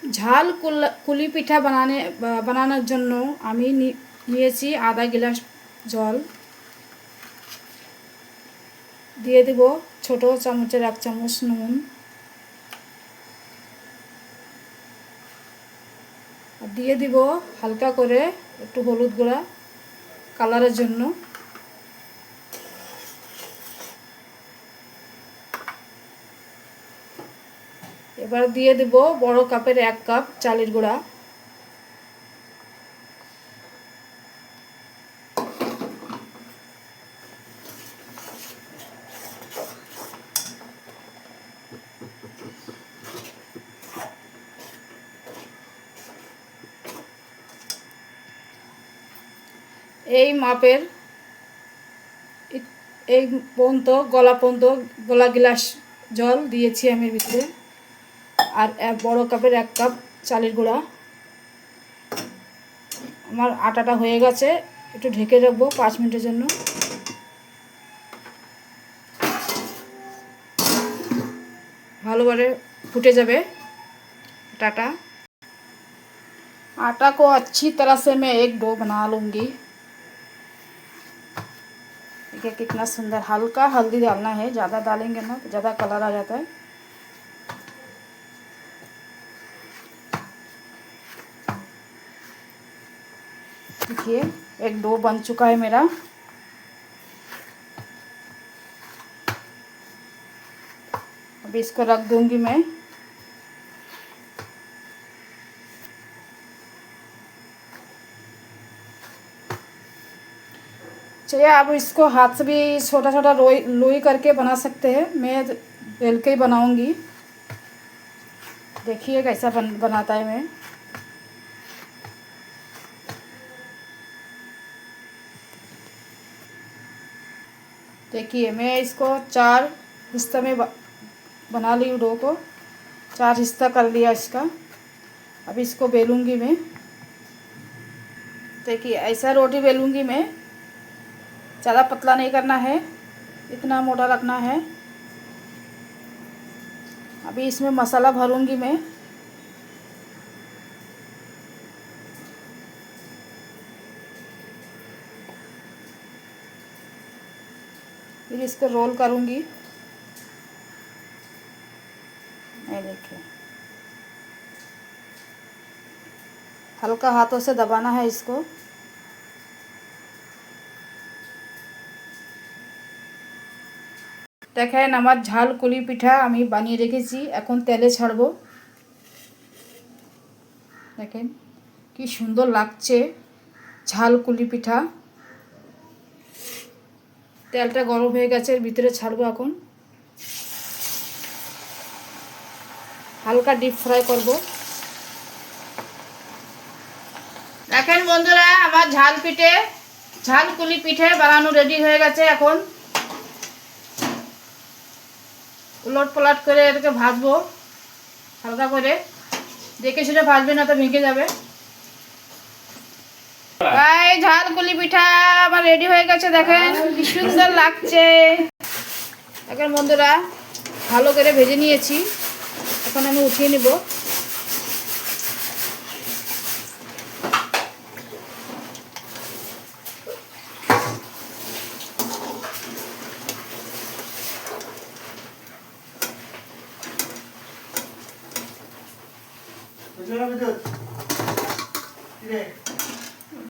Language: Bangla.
ঝাল কুলি পিঠা বানানোর জন্য আমি নিয়েছি আধা গ্লাস জল, দিয়ে দেব ছোট চামচের 1 চামচ নুন, দিয়ে দিব হালকা করে একটু হলুদ গুঁড়া কালারের জন্য। এবার দিয়ে দেব বড় কাপের 1 কাপ চালের গুঁড়া, এই মাপের এই গলা গ্লাস জল দিয়েছি আমি এর ভিতরে। আর বড় কাপের 1 কাপ চালের গুঁড়া। আমার আটাটা হয়ে গেছে, একটু ঢেকে রাখবো 5 মিনিটের জন্য। ভালোভাবে ফুটে যাবে आटा आटा को अच्छी तरह से मैं एक डो बना लूँगी। देखिए कितना सुंदर, हल्का हल्दी डालना है, ज़्यादा डालेंगे ना तो ज़्यादा कलर आ जाता है। देखिए एक डो बन चुका है मेरा। अब इसको रख दूंगी मैं। चलिए आप इसको हाथ से भी छोटा छोटा लोई करके बना सकते हैं, मैं बेल के ही बनाऊंगी। देखिए कैसा बनाता है मैं। देखिए मैं इसको 4 हिस्से में बना ली, डो को 4 हिस्सा कर लिया इसका। अब इसको बेलूंगी मैं। देखिए ऐसा रोटी बेलूंगी मैं, ज़्यादा पतला नहीं करना है, इतना मोटा रखना है। अभी इसमें मसाला भरूंगी मैं। फिर इसको रोल करूंगी। ये देखिए हल्का हाथों से दबाना है इसको। देखें আমার ঝাল কুলি পিঠা আমি বানিয়ে রেখেছি, এখন তেলে ছাড়বো। দেখেন কি সুন্দর লাগছে ঝাল কুলি পিঠা। তেলটা গরম হয়ে গেছে, এর ভিতরে ছাড়বো এখন। হালকা ডিপ ফ্রাই করব। দেখেন বন্ধুরা আমার ঝাল কুলি পিঠে বানানো রেডি হয়ে গেছে। এখন উলট পালট করে এটাকে ভাজবো হালকা করে, দেখে শুনে ভাজবে না তো ভেঙে যাবে। এই ঝাল কুলি পিঠা আমার রেডি হয়ে গেছে, দেখেন কি সুন্দর লাগছে। এখন বন্ধুরা ভালো করে ভেজে নিয়েছি, এখন আমি উঠিয়ে নিব। Good.